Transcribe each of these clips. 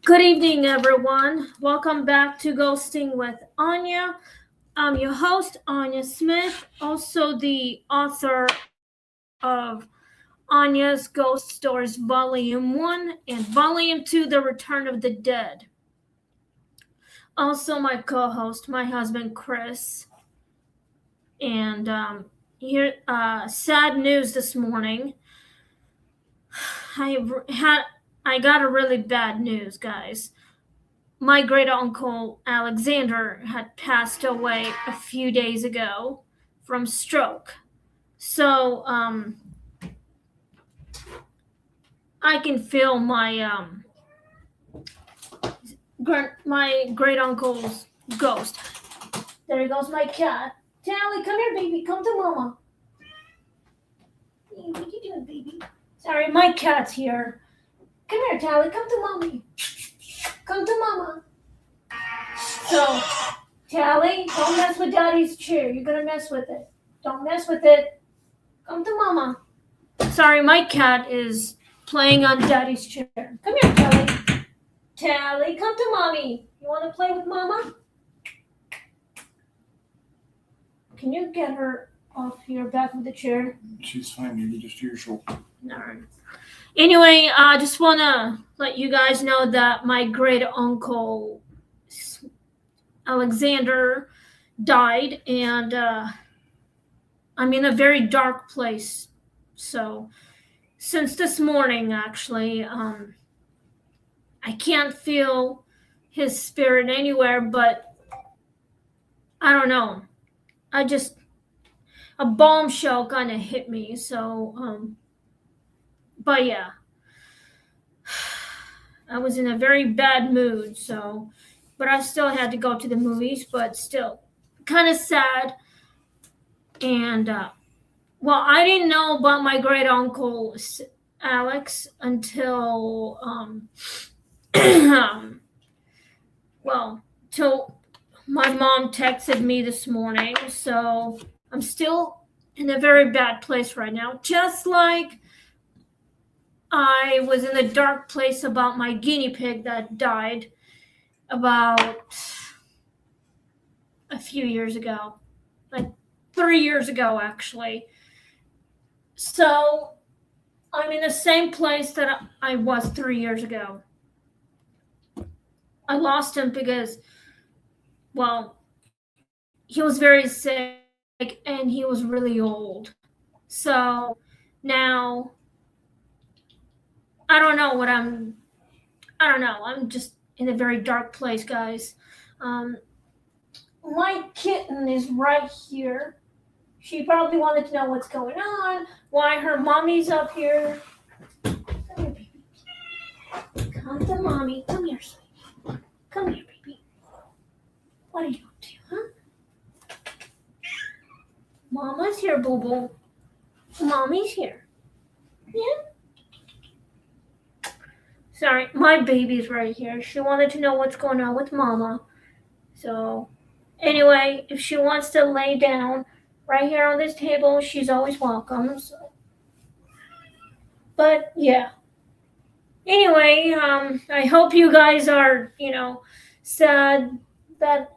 Good evening, everyone. Welcome back to Ghosting with Anya. I'm your host, Anya Smith, also the author of Anya's Ghost Stories Volume 1 and Volume 2, The Return of the Dead. Also, my co host, my husband, Chris. And here, sad news this morning. I got a really bad news, guys. My great uncle Alexander had passed away a few days ago from stroke. So I can feel my great uncle's ghost. There goes my cat. Tally, come here, baby. Come to mama. Hey, what you doing, baby? Sorry, my cat's here. Come here, Tally. Come to mommy. Come to mama. So, Tally, don't mess with Daddy's chair. You're gonna mess with it. Don't mess with it. Come to Mama. Sorry, my cat is playing on Daddy's chair. Come here, Tally. Tally, come to Mommy. You want to play with Mama? Can you get her off your back of the chair? She's fine, maybe just to your shoulder. All right. Anyway, I just want to let you guys know that my great uncle Alexander died, and I'm in a very dark place. So, since this morning, actually, I can't feel his spirit anywhere, but I don't know. A bombshell kind of hit me. So, but yeah, I was in a very bad mood. So, but I still had to go to the movies, but still kind of sad. And, well, I didn't know about my great uncle Alex until till my mom texted me this morning. So I'm still in a very bad place right now, just like I was in a dark place about my guinea pig that died about a few years ago, like 3 years ago, actually. So I'm in the same place that I was 3 years ago. I lost him because, well, he was very sick and he was really old. So now I don't know. I'm just in a very dark place, guys. My kitten is right here. She probably wanted to know what's going on, why her mommy's up here. Come here, baby. Come to mommy. Come here, sweetie. Come here, baby. What are you up to, huh? Mama's here, boo-boo. Mommy's here. Yeah? Sorry, my baby's right here. She wanted to know what's going on with Mama. So, anyway, if she wants to lay down right here on this table, she's always welcome. So. But, yeah. Anyway, I hope you guys are, sad that,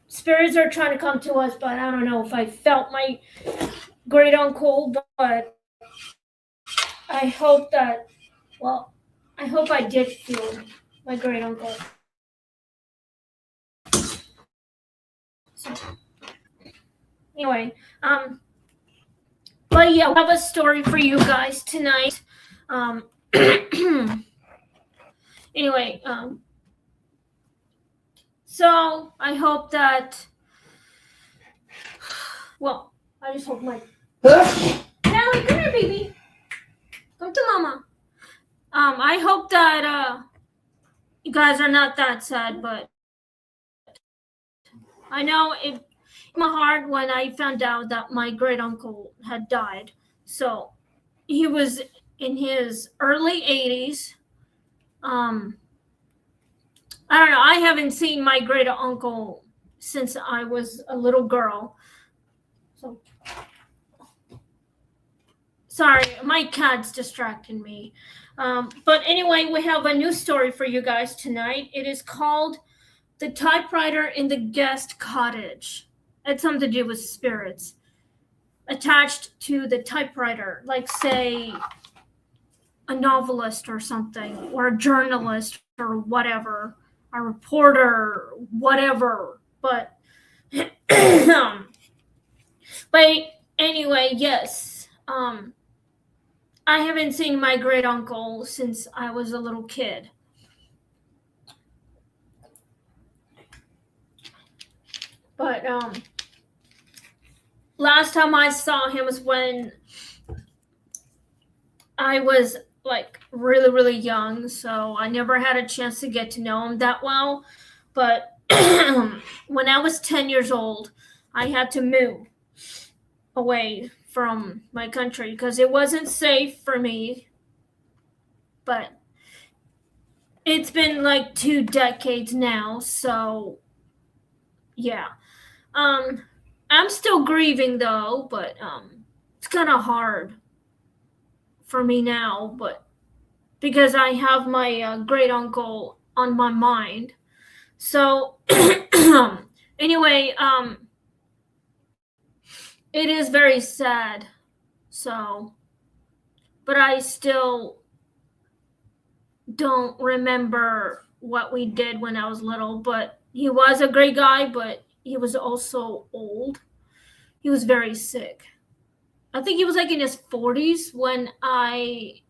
spirits are trying to come to us, but I don't know if I felt my great uncle, but I hope I did feel my great uncle. So, anyway, but yeah, we have a story for you guys tonight. Anyway, so I hope that, well, I just hope my Callie, come here, baby. Come to Mama. I hope that you guys are not that sad, but I know it in my heart when I found out that my great uncle had died. So he was in his early 80s. I don't know. I haven't seen my great uncle since I was a little girl. So sorry, my cat's distracting me. But anyway, we have a new story for you guys tonight. It is called The Typewriter in the Guest Cottage. It's something to do with spirits attached to the typewriter, like, say, a novelist or something, or a journalist or whatever, a reporter, whatever. But, but anyway, yes. I haven't seen my great uncle since I was a little kid. But last time I saw him was when I was like really, really young, so I never had a chance to get to know him that well. But when I was 10 years old, I had to move away from my country because it wasn't safe for me. But it's been like 2 decades now, so yeah. I'm still grieving though, but it's kind of hard for me now, but because I have my great uncle on my mind. So anyway, it is very sad. So, but I still don't remember what we did when I was little, but he was a great guy, but he was also old. He was very sick. I think he was like in his 40s when I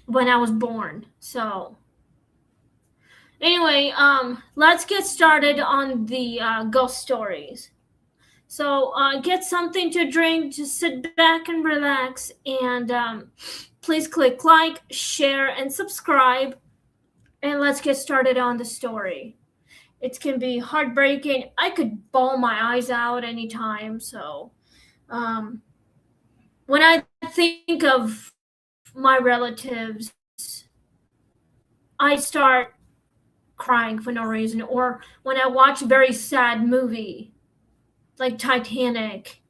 was born. So anyway, let's get started on the ghost stories. So get something to drink, just sit back and relax, and please click like, share, and subscribe. And let's get started on the story. It can be heartbreaking. I could bawl my eyes out anytime. So when I think of my relatives, I start crying for no reason. Or when I watch a very sad movie like Titanic,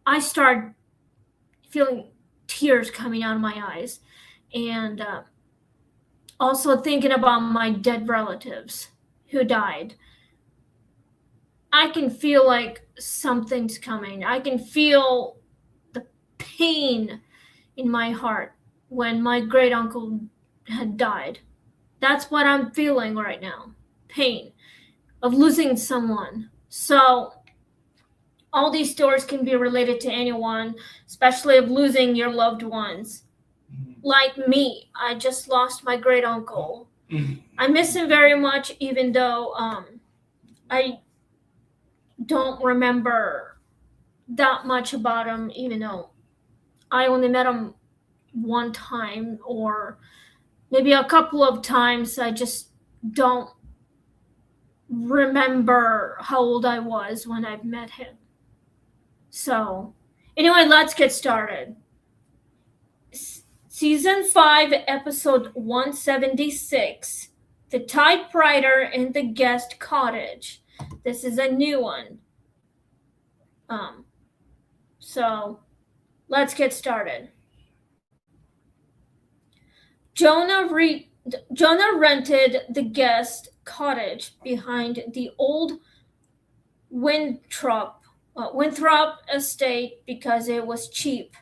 I start feeling tears coming out of my eyes. And also thinking about my dead relatives who died. I can feel like something's coming. I can feel the pain in my heart when my great uncle had died. That's what I'm feeling right now. Pain of losing someone. So all these stories can be related to anyone, especially of losing your loved ones. Like me, I just lost my great uncle. I miss him very much, even though I don't remember that much about him, even though I only met him one time or maybe a couple of times. I just don't remember how old I was when I met him. So anyway, let's get started. Season 5, episode 176, The Typewriter in the Guest Cottage. This is a new one. So let's get started. Jonah rented the guest cottage behind the old Winthrop estate because it was cheap,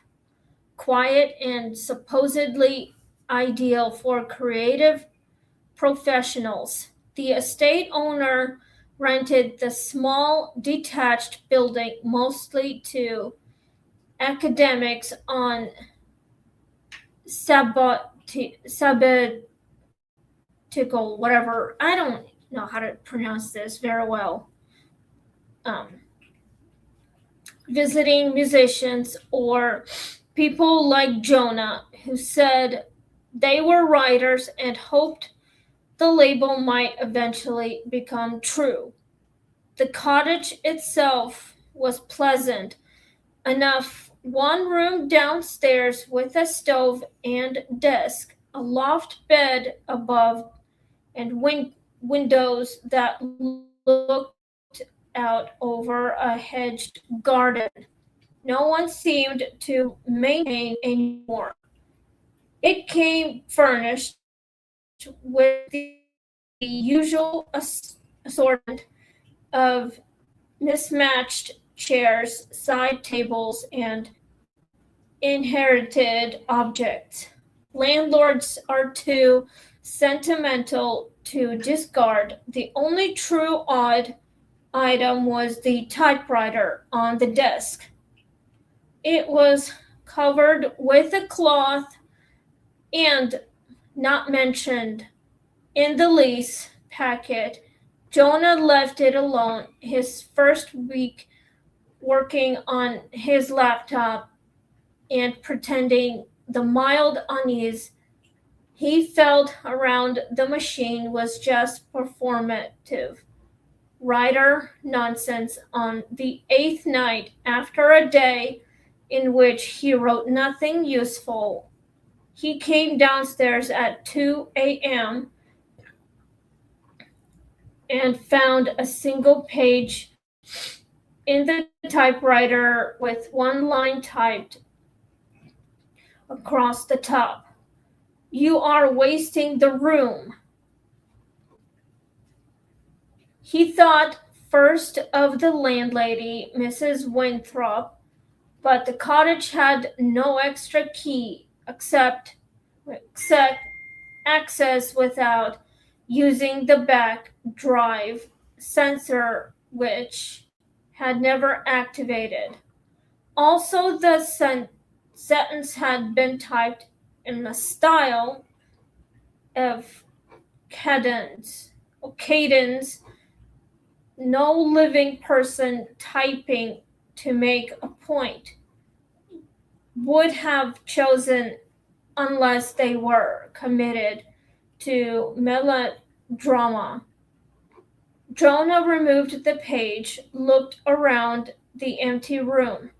quiet, and supposedly ideal for creative professionals. The estate owner rented the small detached building mostly to academics on sabbatical, whatever. I don't know how to pronounce this very well. Visiting musicians or people like Jonah who said they were writers and hoped the label might eventually become true. The cottage itself was pleasant enough. One room downstairs with a stove and desk, a loft bed above, and windows that looked out over a hedged garden. No one seemed to maintain anymore. It came furnished with the usual assortment of mismatched chairs, side tables, and inherited objects. Landlords are too sentimental to discard. The only true odd item was the typewriter on the desk. It was covered with a cloth and not mentioned in the lease packet. Jonah left it alone his first week working on his laptop and pretending the mild unease he felt around the machine was just performative. Writer nonsense on the eighth night after a day in which he wrote nothing useful. He came downstairs at 2 a.m. and found a single page in the typewriter with one line typed across the top. You are wasting the room. He thought first of the landlady, Mrs. Winthrop, but the cottage had no extra key except access without using the back drive sensor, which had never activated. Also, the sentence had been typed in a style of cadence no living person typing to make a point would have chosen unless they were committed to melodrama. Jonah removed the page, looked around the empty room,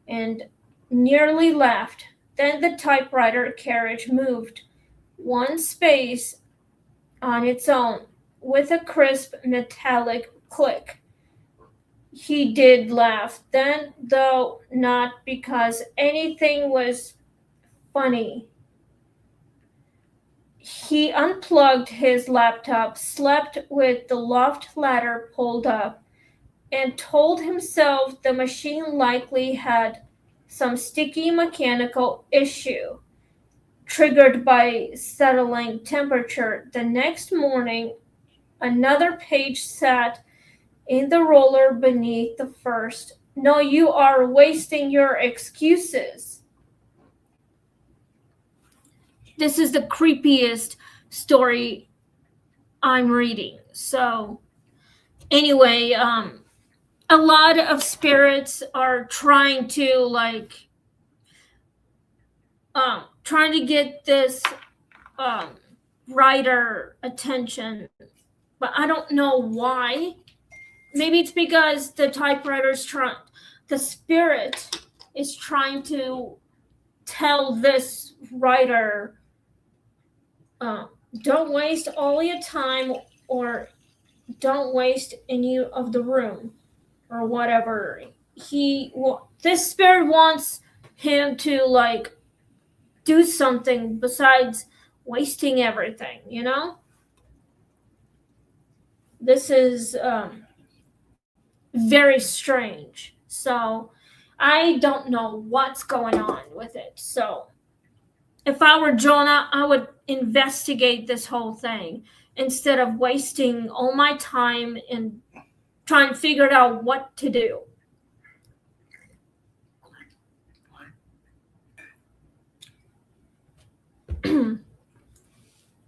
and nearly laughed. Then the typewriter carriage moved one space on its own with a crisp metallic click. He did laugh then, though not because anything was funny. He unplugged his laptop, slept with the loft ladder pulled up, and told himself the machine likely had some sticky mechanical issue triggered by settling temperature. The next morning, another page sat in the roller beneath the first. No, you are wasting your excuses. This is the creepiest story I'm reading. So, anyway, a lot of spirits are trying to trying to get this writer attention, but I don't know why. Maybe it's because the spirit is trying to tell this writer, don't waste all your time, or don't waste any of the room, or whatever. This spirit wants him to do something besides wasting everything, you know? This is very strange. So I don't know what's going on with it. So if I were Jonah, I would investigate this whole thing instead of wasting all my time and trying to figure out what to do.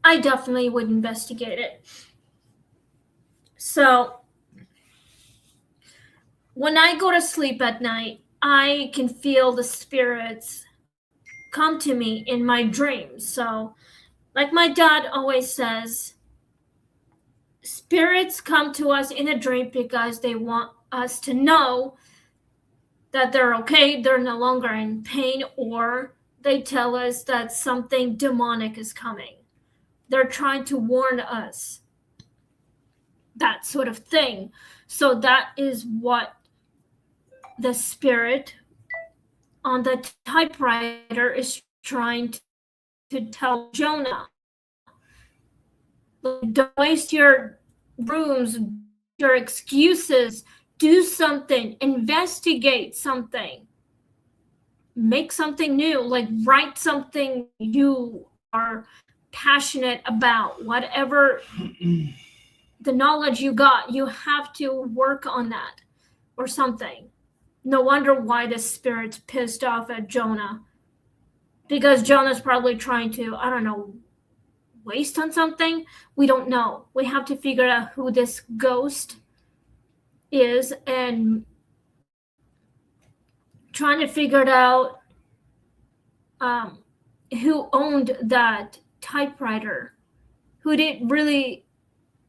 I definitely would investigate it. So when I go to sleep at night, I can feel the spirits come to me in my dreams. So, like my dad always says, spirits come to us in a dream because they want us to know that they're okay, they're no longer in pain, or they tell us that something demonic is coming. They're trying to warn us. That sort of thing. So that is what the spirit on the typewriter is trying to tell Jonah, don't waste your rooms, your excuses, do something, investigate something, make something new, like write something you are passionate about, whatever the knowledge you got, you have to work on that or something. No wonder why the spirit's pissed off at Jonah, because Jonah's probably trying to, I don't know, waste on something. We don't know. We have to figure out who this ghost is and trying to figure it out, who owned that typewriter, who it really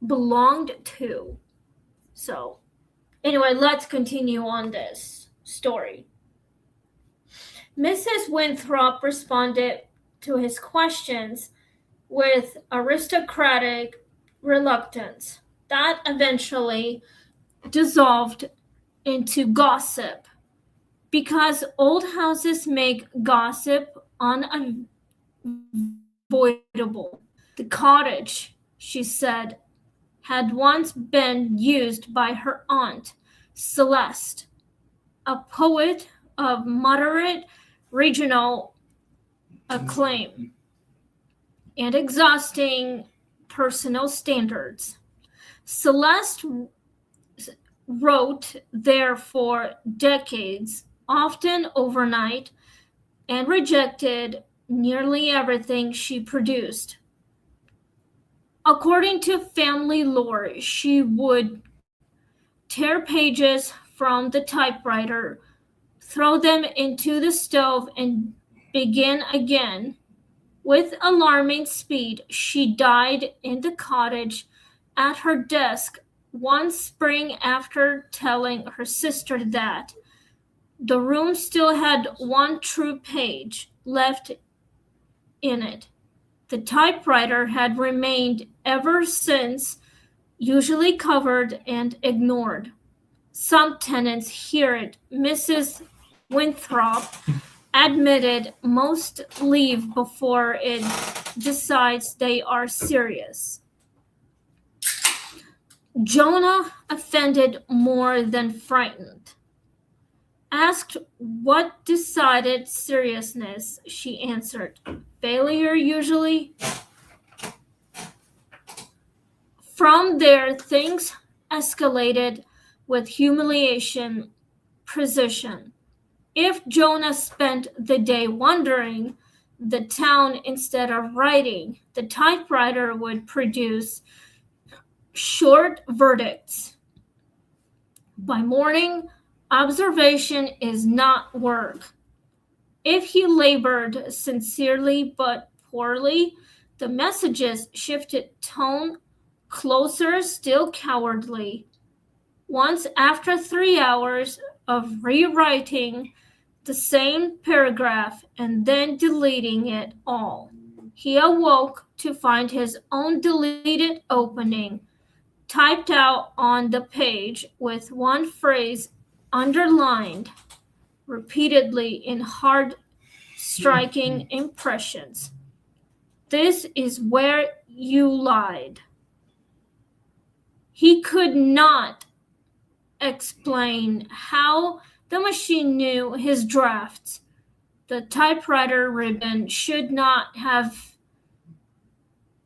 belonged to. So anyway, let's continue on this story. Mrs. Winthrop responded to his questions with aristocratic reluctance that eventually dissolved into gossip, because old houses make gossip unavoidable. The cottage, she said, had once been used by her aunt, Celeste, a poet of moderate regional acclaim and exhausting personal standards. Celeste wrote there for decades, often overnight, and rejected nearly everything she produced. According to family lore, she would tear pages from the typewriter, throw them into the stove, and begin again. With alarming speed, she died in the cottage at her desk one spring after telling her sister that the room still had one true page left in it. The typewriter had remained ever since, usually covered and ignored. Some tenants hear it. Mrs. Winthrop admitted most leave before it decides they are serious. Jonah, offended more than frightened, asked what decided seriousness. She answered, failure usually. From there, things escalated with humiliation precision. If Jonah spent the day wandering the town instead of writing, the typewriter would produce short verdicts. By morning, observation is not work. If he labored sincerely but poorly, the messages shifted tone, closer, still cowardly. Once, after 3 hours of rewriting the same paragraph and then deleting it all, he awoke to find his own deleted opening typed out on the page with one phrase underlined repeatedly in hard, striking impressions. This is where you lied. He could not explain how the machine knew his drafts. The typewriter ribbon should not have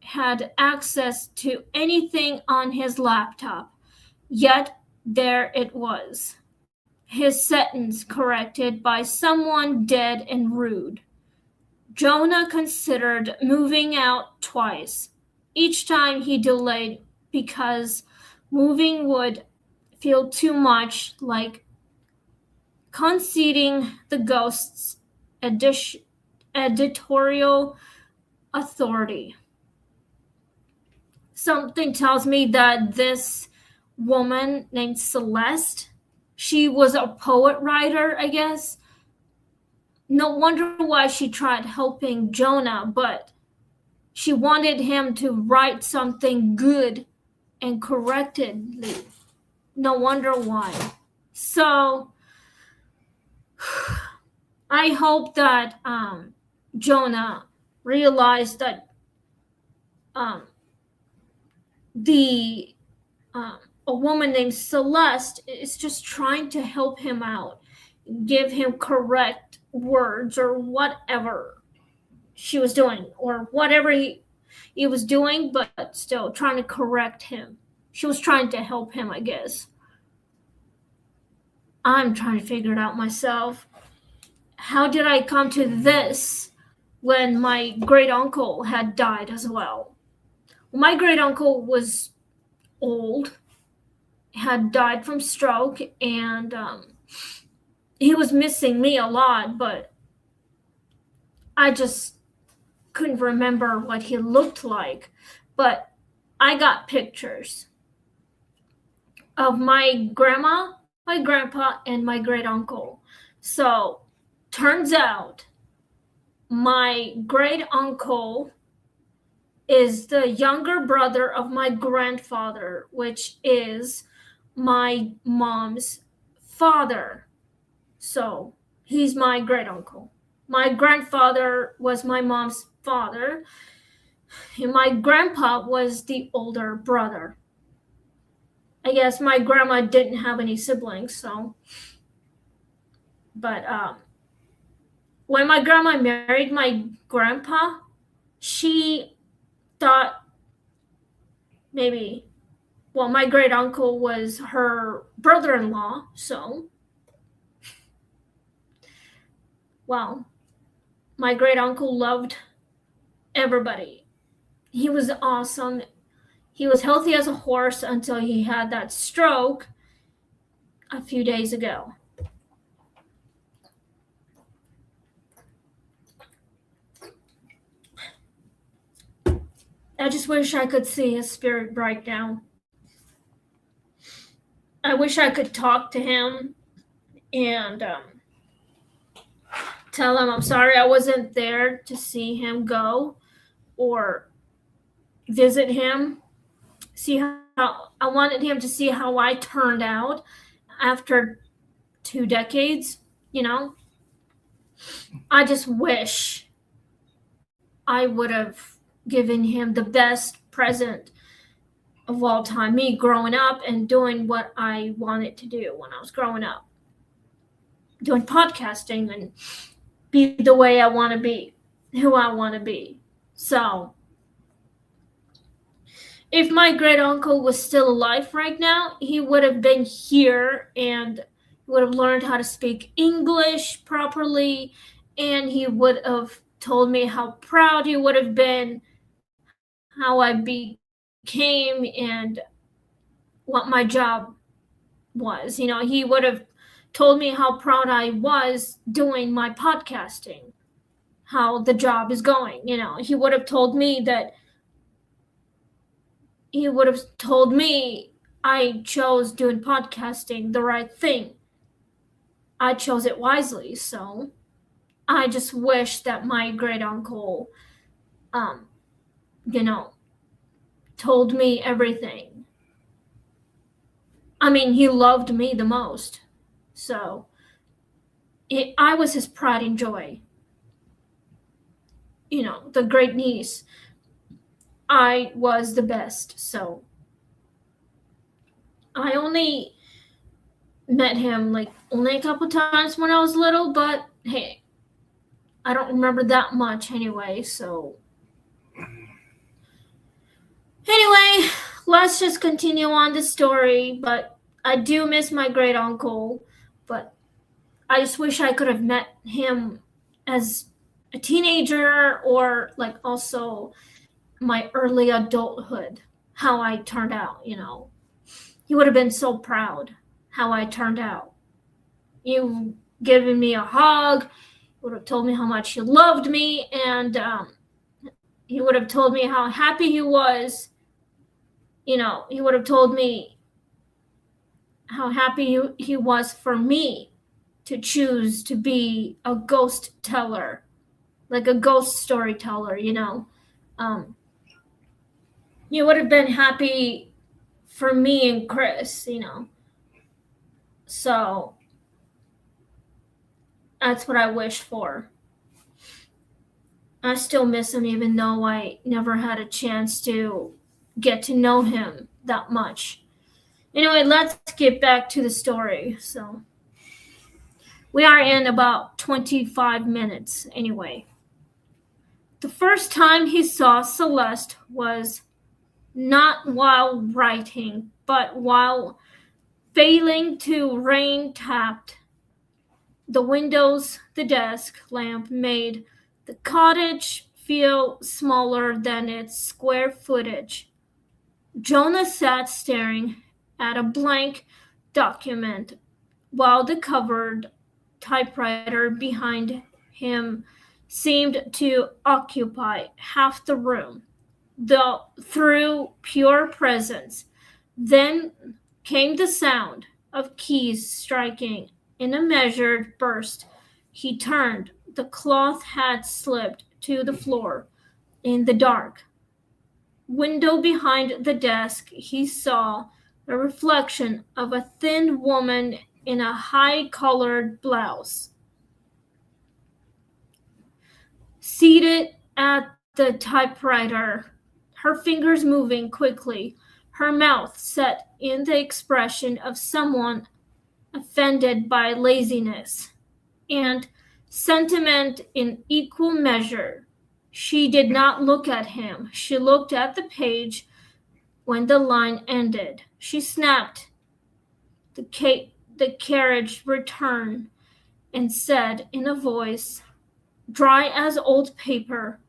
had access to anything on his laptop, yet there it was. His sentence corrected by someone dead and rude. Jonah considered moving out twice. Each time he delayed because moving would feel too much like conceding the ghost's editorial authority. Something tells me that this woman named Celeste, she was a poet writer, I guess. No wonder why she tried helping Jonah, but she wanted him to write something good and correctly. No wonder why. So I hope that Jonah realized that the a woman named Celeste is just trying to help him out, give him correct words or whatever she was doing, or whatever he was doing, but still trying to correct him. She was trying to help him, I guess. I'm trying to figure it out myself. How did I come to this when my great uncle had died as well? My great uncle was old, had died from stroke, and he was missing me a lot, but I just couldn't remember what he looked like. But I got pictures of my grandma, my grandpa, and my great uncle. So turns out my great uncle is the younger brother of my grandfather, which is my mom's father. So he's my great uncle. My grandfather was my mom's father, and my grandpa was the older brother. I guess my grandma didn't have any siblings, so. But when my grandma married my grandpa, she thought maybe, well, my great uncle was her brother-in-law, so. Well, my great uncle loved everybody. He was awesome. He was healthy as a horse until he had that stroke a few days ago. I just wish I could see his spirit break down. I wish I could talk to him and tell him I'm sorry I wasn't there to see him go, or visit him, see how I wanted him to see how I turned out after 2 decades, you know. I just wish I would have given him the best present of all time, me growing up and doing what I wanted to do when I was growing up, doing podcasting and be the way I want to be, who I want to be. So if my great uncle was still alive right now, he would have been here and would have learned how to speak English properly, and he would have told me how proud he would have been, how I became, and what my job was. You know, he would have told me how proud I was doing my podcasting, how the job is going. You know, he would have told me I chose doing podcasting the right thing. I chose it wisely. So I just wish that my great uncle, told me everything. I mean, he loved me the most. So I was his pride and joy. You know, the great niece. I was the best. So I only met him like only a couple times when I was little, but hey, I don't remember that much anyway. So anyway, let's just continue on the story. But I do miss my great uncle, but I just wish I could have met him as a teenager, or like also my early adulthood, how I turned out, you know. He would have been so proud how I turned out. You given me a hug, would have told me how much he loved me, and he would have told me how happy he was. You know, he would have told me how happy he was for me to choose to be a ghost teller, like a ghost storyteller, you know. He would have been happy for me and Chris, you know. So that's what I wish for. I still miss him even though I never had a chance to get to know him that much. Anyway, let's get back to the story. So, we are in about 25 minutes anyway. The first time he saw Celeste was not while writing, but while failing to rain tapped the windows. The desk lamp made the cottage feel smaller than its square footage. Jonah sat staring at a blank document while the covered typewriter behind him seemed to occupy half the room, though through pure presence. Then came the sound of keys striking in a measured burst. He turned. The cloth had slipped to the floor. In the dark window behind the desk, he saw the reflection of a thin woman in a high-collared blouse, seated at the typewriter, her fingers moving quickly, her mouth set in the expression of someone offended by laziness and sentiment in equal measure. She did not look at him. She looked at the page when the line ended. She snapped the carriage return and said in a voice dry as old paper,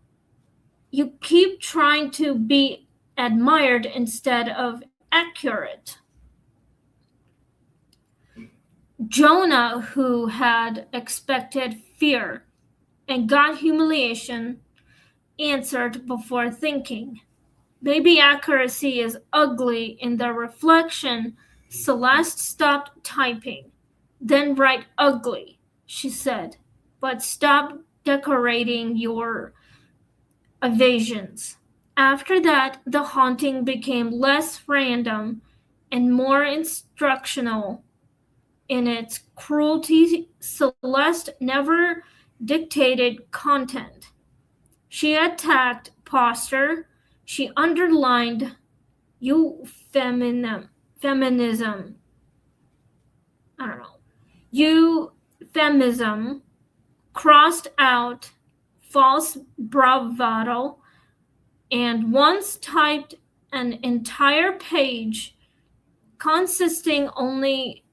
"You keep trying to be admired instead of accurate." Jonah, who had expected fear and got humiliation, answered before thinking. Maybe accuracy is ugly in the reflection. Celeste stopped typing. Then write ugly, she said, but stop decorating your evasions. After that, the haunting became less random and more instructional in its cruelty. Celeste never dictated content. She attacked posture. She underlined feminism. I don't know. Euphemism, crossed out false bravado, and once typed an entire page consisting only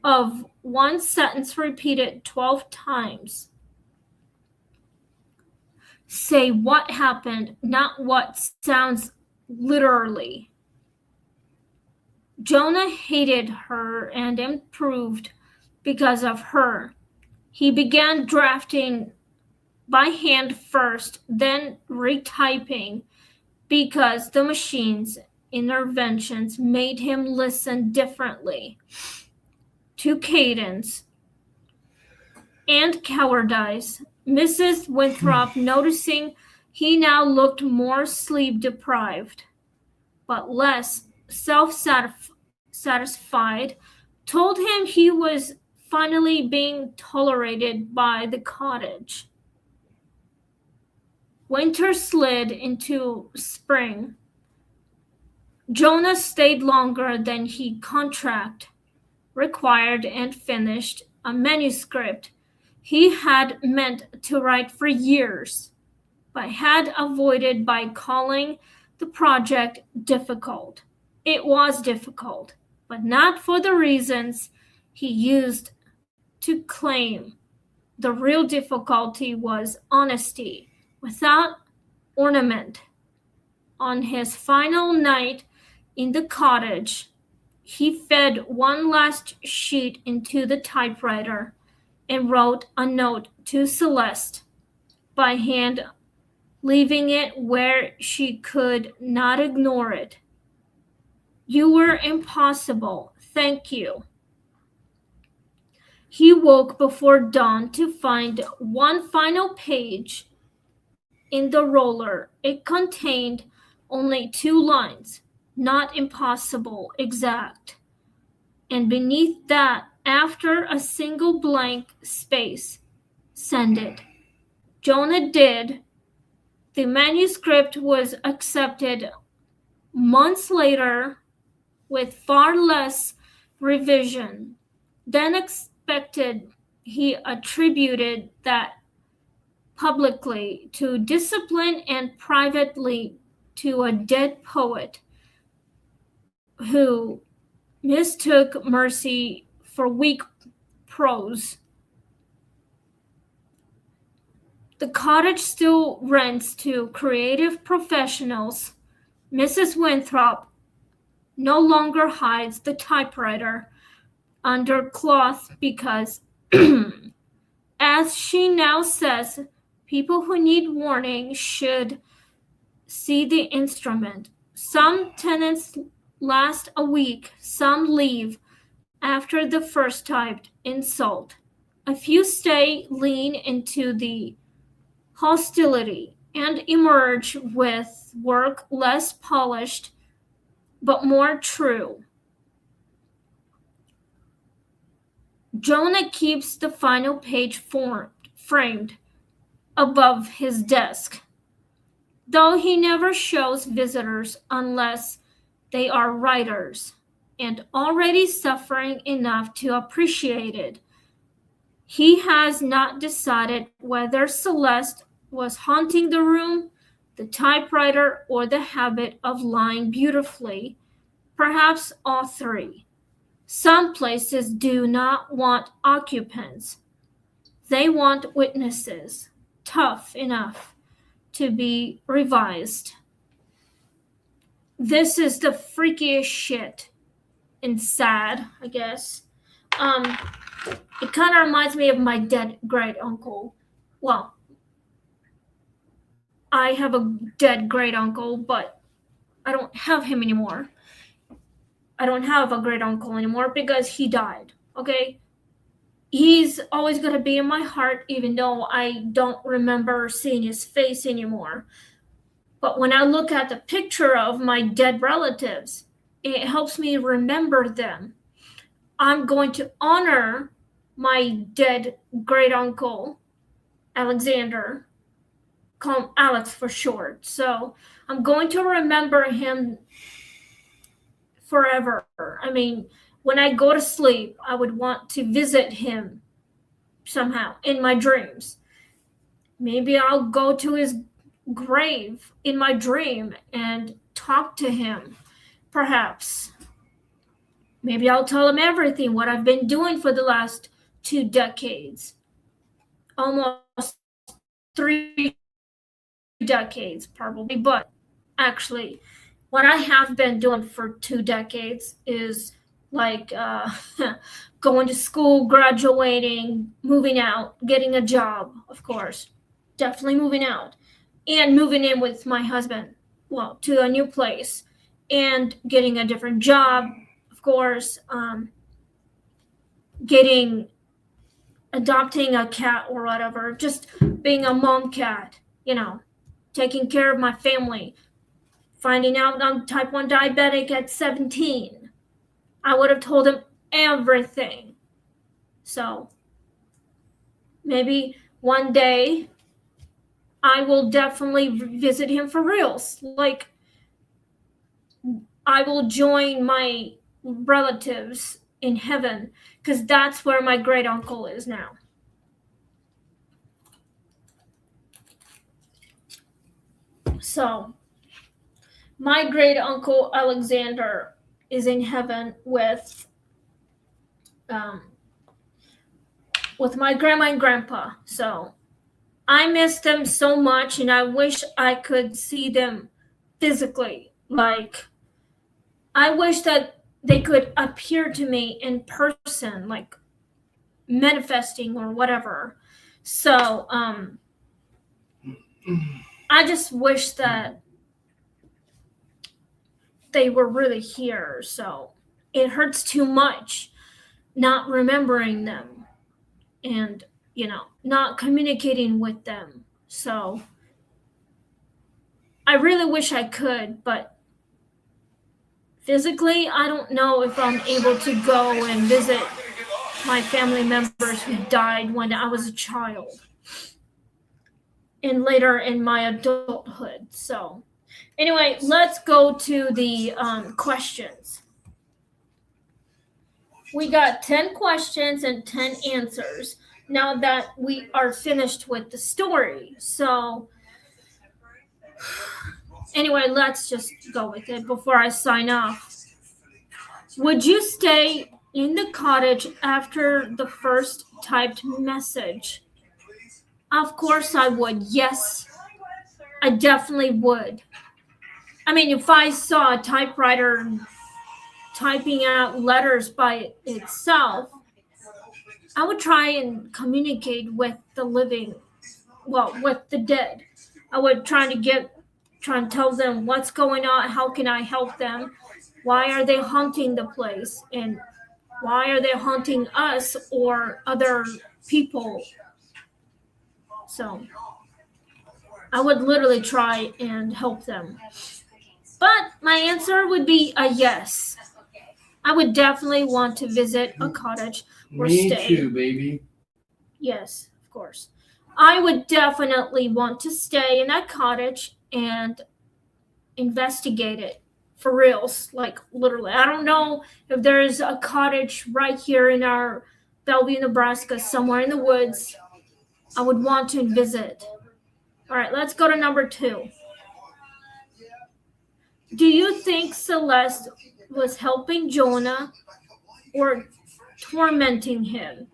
of one sentence repeated 12 times. Say what happened, not what sounds literally. Jonah hated her and improved because of her. He began drafting by hand first, then retyping because the machine's interventions made him listen differently to cadence and cowardice. Mrs. Winthrop, noticing he now looked more sleep-deprived, but less self-satisfied, told him he was finally being tolerated by the cottage. Winter slid into spring. Jonah stayed longer than he contract required and finished a manuscript he had meant to write for years, but had avoided by calling the project difficult. It was difficult, but not for the reasons he used to claim. The real difficulty was honesty without ornament. On his final night in the cottage, he fed one last sheet into the typewriter and wrote a note to Celeste by hand, leaving it where she could not ignore it. You were impossible. Thank you. He woke before dawn to find one final page in the roller. It contained only 2 lines, not impossible, exact. And beneath that, after a single blank space, send it. Jonah did, The manuscript was accepted months later with far less revision than expected. He attributed that publicly to discipline and privately to a dead poet who mistook mercy for weak prose. The cottage still rents to creative professionals. Mrs. Winthrop no longer hides the typewriter under cloth because, as she now says, people who need warning should see the instrument. Some tenants last a week, some leave after the first typed insult. A few stay, lean into the hostility, and emerge with work less polished but more true. Jonah keeps the final page framed above his desk, though he never shows visitors unless they are writers and already suffering enough to appreciate it. He has not decided whether Celeste was haunting the room, the typewriter, or the habit of lying beautifully. Perhaps all three. Some places do not want occupants. They want witnesses, tough enough to be revised. This is the freakiest shit and sad, I guess. It kind of reminds me of my dead great uncle. Well, I have a dead great uncle, but I don't have him anymore. I don't have a great uncle anymore because he died, okay? He's always going to be in my heart, even though I don't remember seeing his face anymore. But when I look at the picture of my dead relatives, it helps me remember them. I'm going to honor my dead great uncle, Alexander. Call him Alex for short. So I'm going to remember him forever. I mean, when I go to sleep, I would want to visit him somehow in my dreams. Maybe I'll go to his grave in my dream and talk to him, perhaps. Maybe I'll tell him everything, what I've been doing for the last 2 decades. Almost 3 decades, probably. But actually, what I have been doing for 2 decades is like going to school, graduating, moving out, getting a job, of course. Definitely moving out. And moving in with my husband, well, to a new place. And getting a different job, of course. Adopting a cat or whatever. Just being a mom cat, taking care of my family. Finding out I'm type 1 diabetic at 17. I would have told him everything. So maybe one day I will definitely visit him for reals. Like, I will join my relatives in heaven because that's where my great uncle is now. So my great uncle Alexander is in heaven with my grandma and grandpa. So I miss them so much, and I wish I could see them physically. Like, I wish that they could appear to me in person, like manifesting or whatever. So I just wish that they were really here. So it hurts too much not remembering them and, not communicating with them. So I really wish I could, but physically, I don't know if I'm able to go and visit my family members who died when I was a child. and later in my adulthood. So, anyway, let's go to the questions. We got 10 questions and 10 answers now that we are finished with the story. So, anyway, let's just go with it before I sign off. Would you stay in the cottage after the first typed message? Of course I would. Yes, I definitely would. I mean, if I saw a typewriter typing out letters by itself, I would try and communicate with the living, well, with the dead. I would try and tell them what's going on, how can I help them, why are they haunting the place, and why are they haunting us or other people. So I would literally try and help them. But my answer would be a yes. I would definitely want to visit a cottage or Me stay. too, baby. Yes, of course. I would definitely want to stay in that cottage and investigate it for reals. Like, literally. I don't know if there's a cottage right here in our Bellevue, Nebraska, somewhere in the woods. I would want to visit. All right, let's go to number 2. Do you think Celeste was helping Jonah or tormenting him?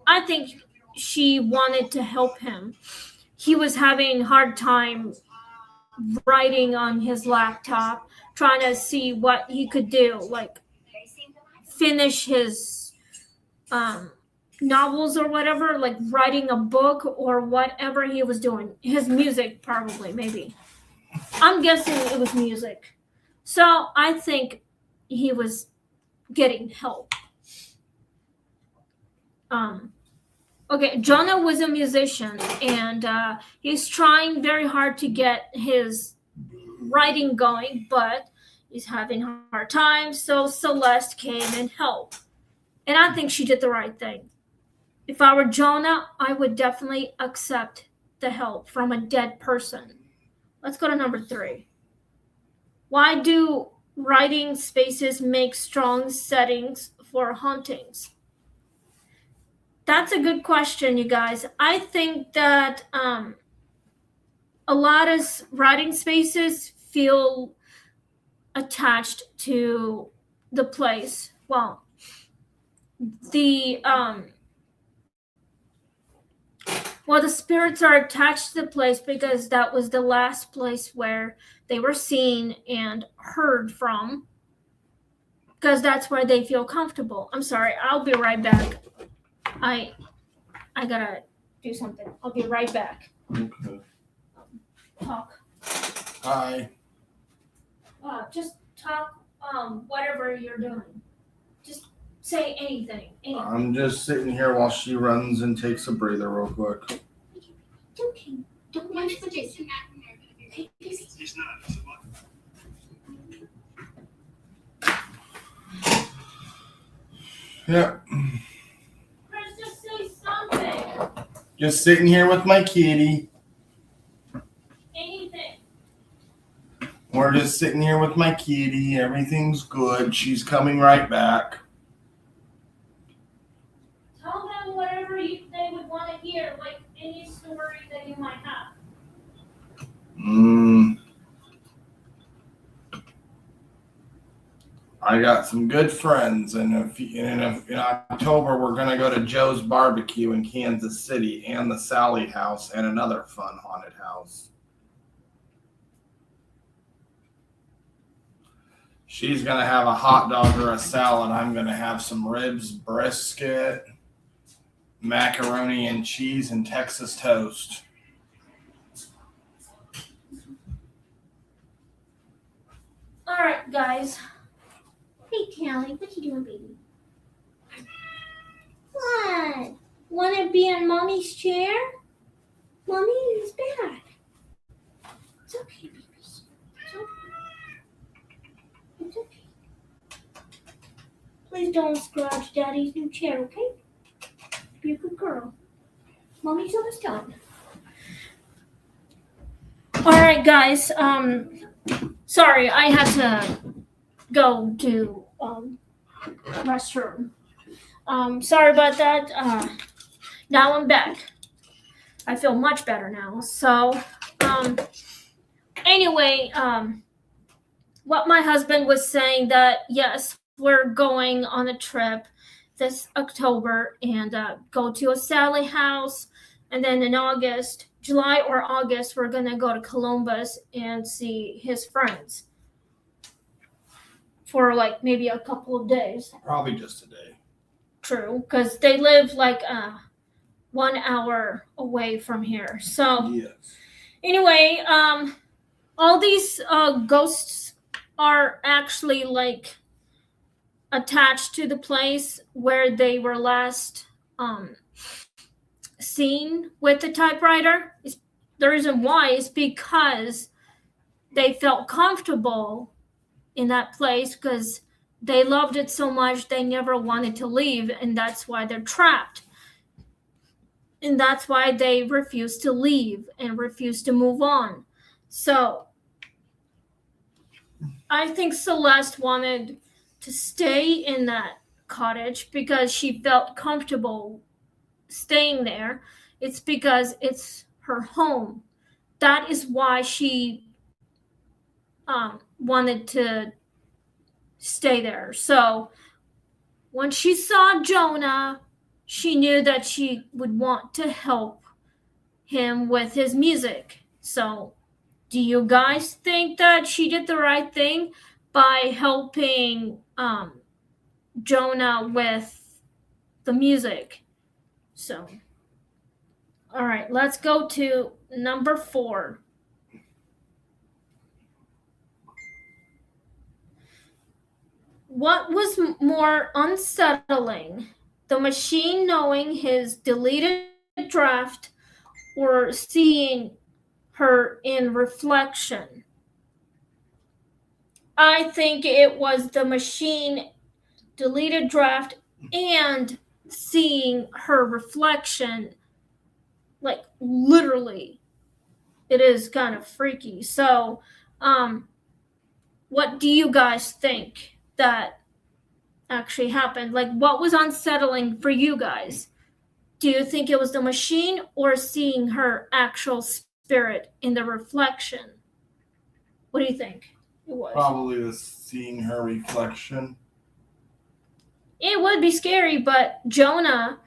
I think she wanted to help him. He was having a hard time writing on his laptop, trying to see what he could do, like finish his novels or whatever, like writing a book or whatever he was doing. His music, probably, maybe. I'm guessing it was music. So I think he was getting help. Okay, Jonah was a musician, and he's trying very hard to get his writing going, but he's having a hard time, so Celeste came and helped. And I think she did the right thing. If I were Jonah, I would definitely accept the help from a dead person. Let's go to number 3. Why do writing spaces make strong settings for hauntings? That's a good question, you guys. I think that a lot of writing spaces feel attached to the place. Well, the spirits are attached to the place because that was the last place where they were seen and heard from, because that's where they feel comfortable. I'm sorry, I'll be right back. I gotta do something. I'll be right back. Okay. Talk. Hi. Just talk. Whatever you're doing. Just say anything. I'm just sitting here while she runs and takes a breather real quick. Okay. Don't mind what it is. Okay. Yeah. Chris, just say something. Just sitting here with my kitty. Anything. We're just sitting here with my kitty. Everything's good. She's coming right back. Tell them whatever they would want to hear, like any story that you might have. I got some good friends, and in October we're gonna go to Joe's Barbecue in Kansas City, and the Sally House, and another fun haunted house. She's gonna have a hot dog or a salad. I'm gonna have some ribs, brisket, macaroni and cheese, and Texas toast. All right, guys. Hey, Callie, what you doing, baby? What? Want to be in Mommy's chair? Mommy is back. It's okay, baby. It's okay. It's okay. Please don't scratch Daddy's new chair, okay? Be a good girl. Mommy's almost done. All right, guys. Sorry, I had to go to restroom. Sorry about that. Now I'm back. I feel much better now. So, anyway, what my husband was saying that yes, we're going on a trip this October and go to a Sally house, and then in August, July or August, we're gonna go to Columbus and see his friends for like maybe a couple of days. Probably just a day. True, because they live like 1 hour away from here. So Yes. anyway, all these ghosts are actually like attached to the place where they were last seen with the typewriter. The reason why is because they felt comfortable in that place because they loved it so much they never wanted to leave, and that's why they're trapped. And that's why they refuse to leave and refuse to move on. So I think Celeste wanted to stay in that cottage because she felt comfortable staying there. It's because it's her home. That is why she wanted to stay there. So when she saw Jonah, she knew that she would want to help him with his music. So do you guys think that she did the right thing by helping Jonah with the music? So, all right, let's go to number 4. What was more unsettling, the machine knowing his deleted draft or seeing her in reflection? I think it was the machine deleted draft and seeing her reflection, like literally. It is kind of freaky. So what do you guys think that actually happened? Like, what was unsettling for you guys? Do you think it was the machine or seeing her actual spirit in the reflection? What do you think it was? Probably seeing her reflection. It would be scary, but Jonah,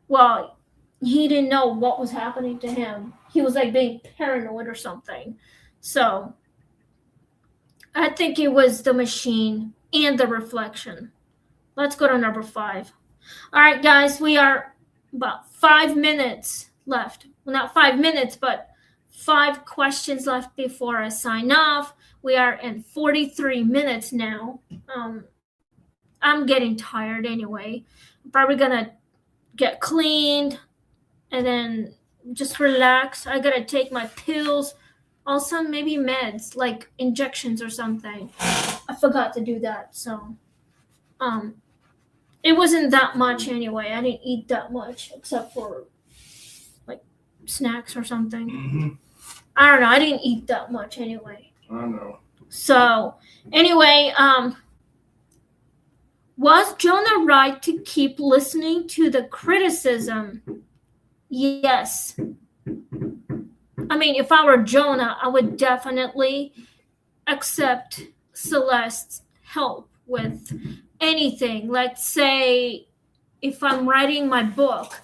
well, he didn't know what was happening to him. He was like being paranoid or something. So I think it was the machine and the reflection. Let's go to number 5. All right, guys, we are about 5 minutes left. Well, not 5 minutes, but 5 questions left before I sign off. We are in 43 minutes now. I'm getting tired anyway. I'm probably gonna get cleaned and then just relax. I gotta take my pills. Also, maybe meds, like injections or something. I forgot to do that, so it wasn't that much anyway. I didn't eat that much except for like snacks or something. Mm-hmm. I don't know. I didn't eat that much anyway. I know. So anyway, was Jonah right to keep listening to the criticism? Yes. I mean, if I were Jonah, I would definitely accept Celeste's help with anything. Let's say if I'm writing my book,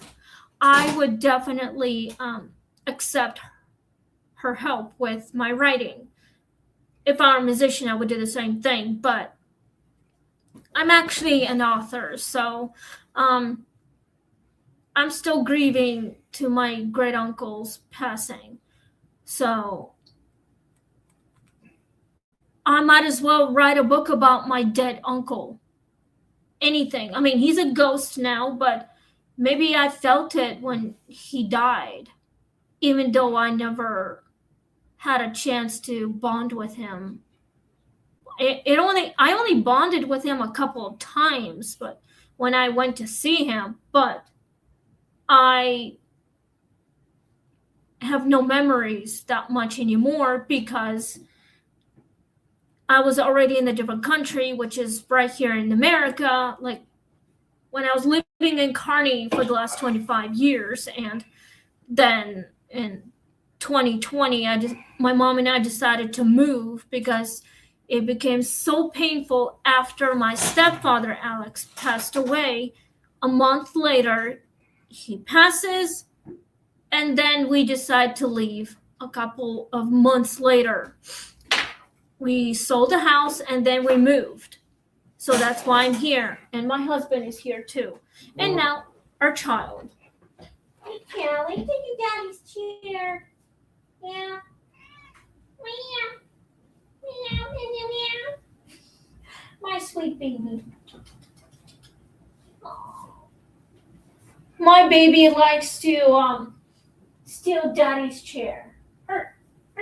I would definitely accept her help with my writing. If I were a musician, I would do the same thing, but I'm actually an author, so I'm still grieving to my great uncle's passing. So I might as well write a book about my dead uncle. Anything. I mean, he's a ghost now, but maybe I felt it when he died, even though I never had a chance to bond with him. I only bonded with him a couple of times, but when I went to see him, but I have no memories that much anymore because I was already in a different country, which is right here in America. Like when I was living in Kearney for the last 25 years, and then in 2020, my mom and I decided to move because it became so painful after my stepfather Alex passed away. A month later, he passes, and then we decide to leave a couple of months later. We sold the house and then we moved. So that's why I'm here. And my husband is here too. And now our child. Hey, Callie, take your daddy's chair. Yeah. Meow. Meow, meow, meow. My sweet baby. Aww. My baby likes to steal daddy's chair. Her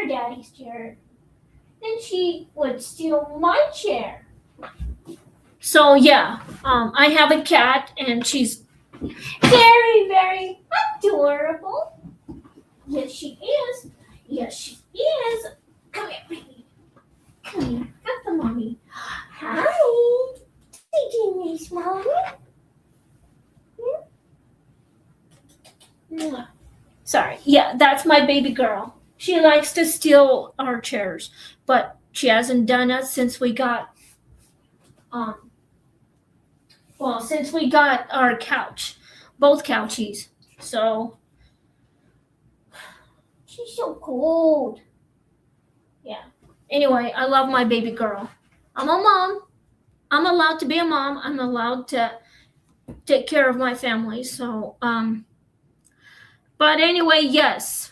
daddy's chair. Then she would steal my chair. So yeah, I have a cat and she's very, very adorable. Yes, she is. Yes, she is. Come here, baby. Come here. Have the mommy. Hi. Did you miss mommy? Yeah. Sorry. Yeah, that's my baby girl. She likes to steal our chairs, but she hasn't done it since we got since we got our couch, both couchies. So she's so cold. Yeah. Anyway, I love my baby girl. I'm a mom. I'm allowed to be a mom. I'm allowed to take care of my family. So but anyway, yes.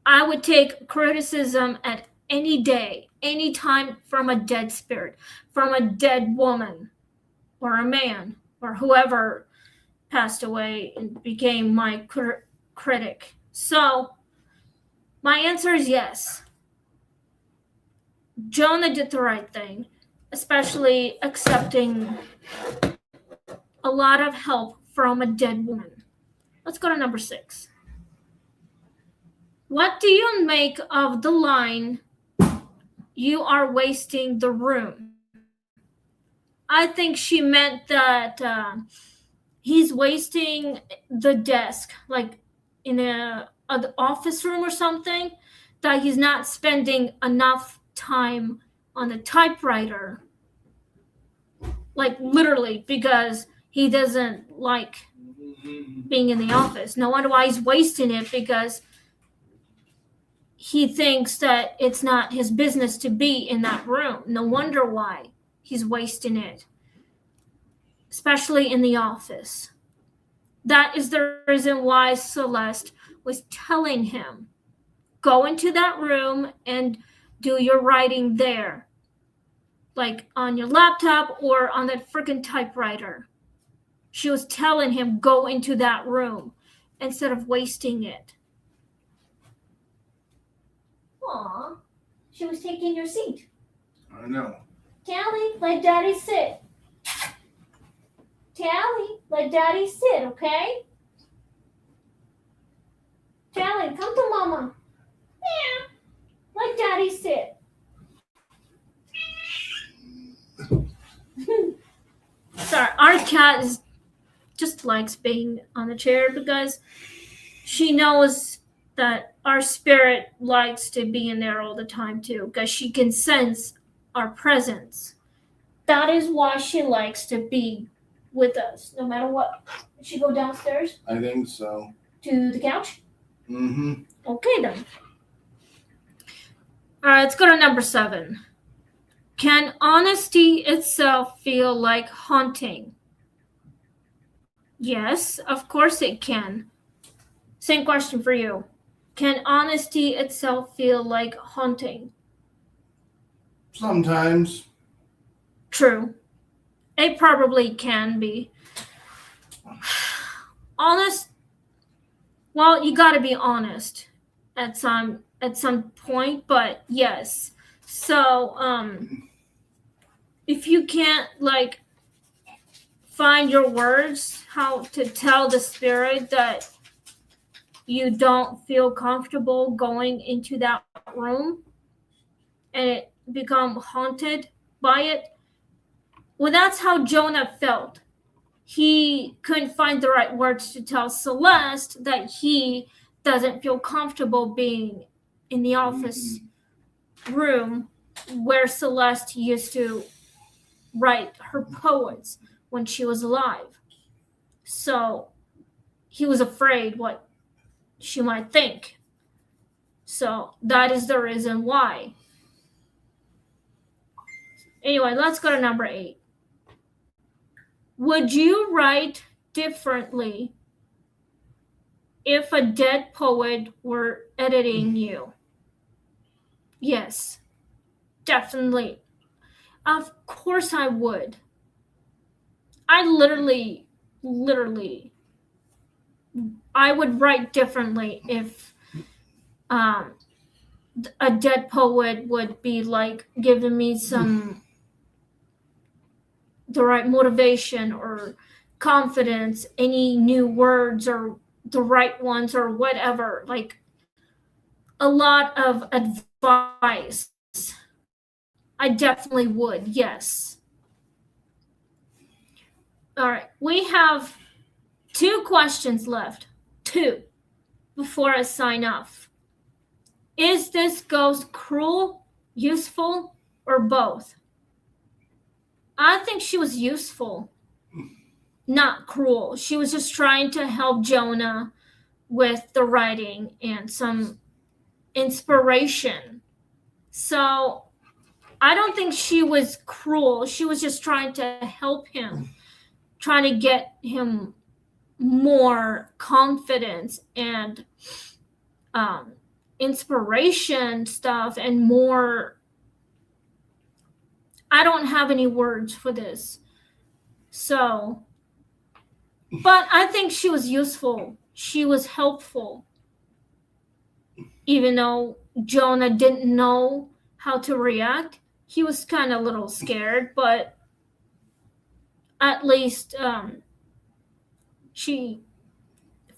I would take criticism at any day, any time from a dead spirit, from a dead woman or a man or whoever passed away and became my critic. So my answer is yes. Jonah did the right thing, especially accepting a lot of help from a dead woman. Let's go to number 6. What do you make of the line, "You are wasting the room"? I think she meant that he's wasting the desk, like in an office room or something, that he's not spending enough time on the typewriter. Like literally, because he doesn't like being in the office. No wonder why he's wasting it, because he thinks that it's not his business to be in that room. No wonder why he's wasting it, especially in the office. That is the reason why Celeste was telling him, go into that room and do your writing there, like on your laptop or on that freaking typewriter. She was telling him, go into that room instead of wasting it. Aw, she was taking your seat. I know. Tally, let daddy sit. Tally, let daddy sit, okay? Tally, come to mama. Yeah, let daddy sit. Sorry, our cat just likes being on the chair because she knows that our spirit likes to be in there all the time too, because she can sense our presence. That is why she likes to be with us, no matter what. Did she go downstairs? I think so. To the couch? Mm-hmm. Okay then. All right, let's go to number 7. Can honesty itself feel like haunting? Yes, of course it can. Same question for you. Can honesty itself feel like haunting? Sometimes. True. It probably can be. Honest. Well, you got to be honest at some point, but yes. So, if you can't like find your words, how to tell the spirit that you don't feel comfortable going into that room and it become haunted by it. Well, that's how Jonah felt. He couldn't find the right words to tell Celeste that he doesn't feel comfortable being in the office room where Celeste used to write her poets when she was alive. So he was afraid what she might think. So that is the reason why. Anyway, let's go to number 8. Would you write differently if a dead poet were editing you? Yes, definitely. Of course I would. I literally, I would write differently if a dead poet would be like giving me the right motivation or confidence, any new words or the right ones or whatever, like a lot of advice. I definitely would, yes. All right, we have 2 questions left. 2 before I sign off. Is this ghost cruel, useful, or both? I think she was useful, not cruel. She was just trying to help Jonah with the writing and some inspiration. So I don't think she was cruel. She was just trying to help him, trying to get him more confidence and inspiration stuff and more. I don't have any words for this. So, but I think she was useful. She was helpful. Even though Jonah didn't know how to react, he was kind of a little scared, but at least she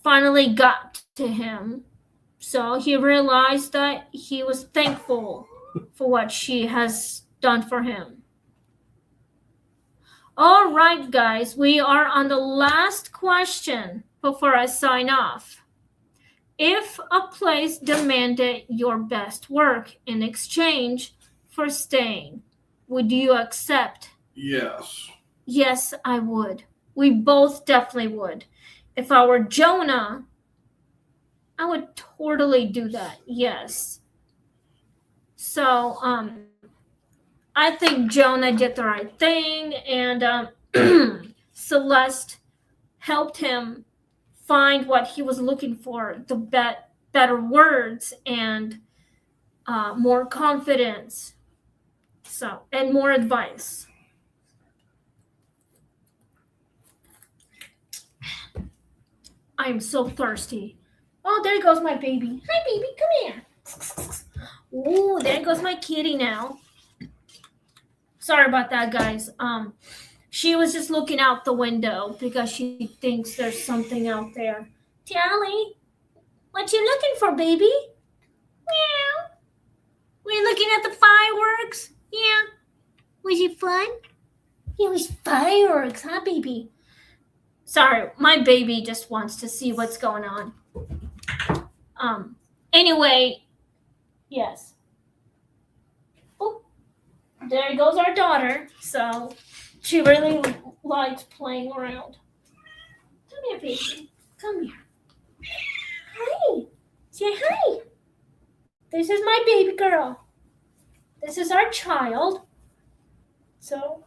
finally got to him. So he realized that he was thankful for what she has done for him. All right, guys, we are on the last question before I sign off. If a place demanded your best work in exchange for staying, would you accept? Yes. Yes, I would. We both definitely would. If I were Jonah, I would totally do that. Yes. So, I think Jonah did the right thing, and Celeste helped him find what he was looking for, the better words and more confidence, so, and more advice. I'm so thirsty. Oh, there goes my baby. Hi, baby, come here. Oh, there goes my kitty now. Sorry about that, guys. She was just looking out the window because she thinks there's something out there. Tally, what you looking for, baby? Meow. We're looking at the fireworks. Yeah. Was it fun? It was fireworks, huh, baby? Sorry, my baby just wants to see what's going on. Anyway, yes. Oh, there goes our daughter. So she really likes playing around. Come here, baby. Come here. Hi. Say hi. This is my baby girl. This is our child. So,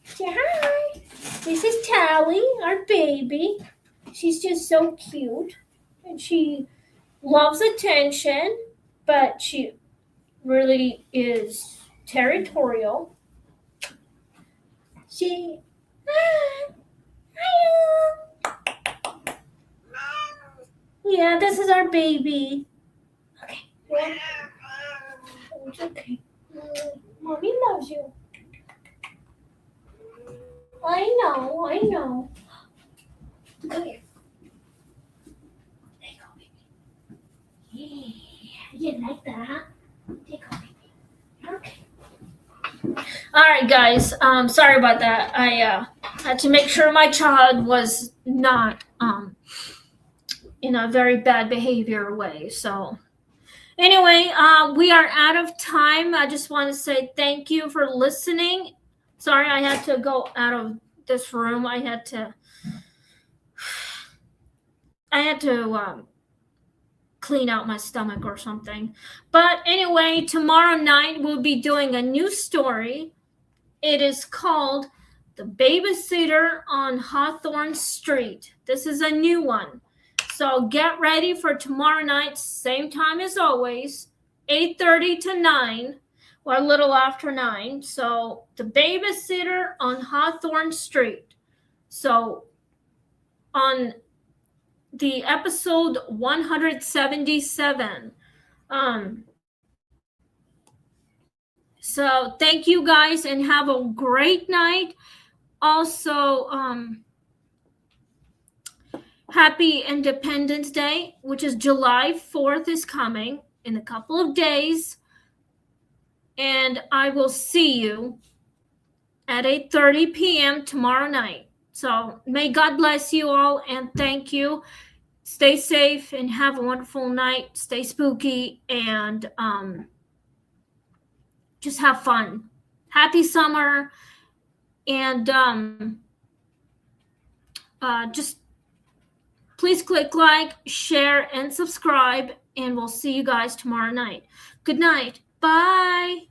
say hi. This is Tally, our baby. She's just so cute. And she loves attention, but she really is territorial. She, hi. Hi. Yeah, this is our baby. Okay. Yeah. It's okay. Mommy loves you. I know. Come here. You didn't like that? Take off. Okay. All right, guys. Sorry about that. I had to make sure my child was not in a very bad behavior way. So anyway, we are out of time. I just want to say thank you for listening. Sorry, I had to go out of this room. I had to clean out my stomach or something. But anyway, tomorrow night we'll be doing a new story. It is called The Babysitter on Hawthorne Street. This is a new one. So get ready for tomorrow night, same time as always, 8:30 to 9, or a little after 9. So The Babysitter on Hawthorne Street. So on the episode 177. So thank you guys and have a great night. Also, happy Independence Day, which is July 4th is coming in a couple of days. And I will see you at 8:30 p.m. tomorrow night. So may God bless you all and thank you. Stay safe and have a wonderful night. Stay spooky and just have fun. Happy summer. And just please click like, share, and subscribe. And we'll see you guys tomorrow night. Good night. Bye.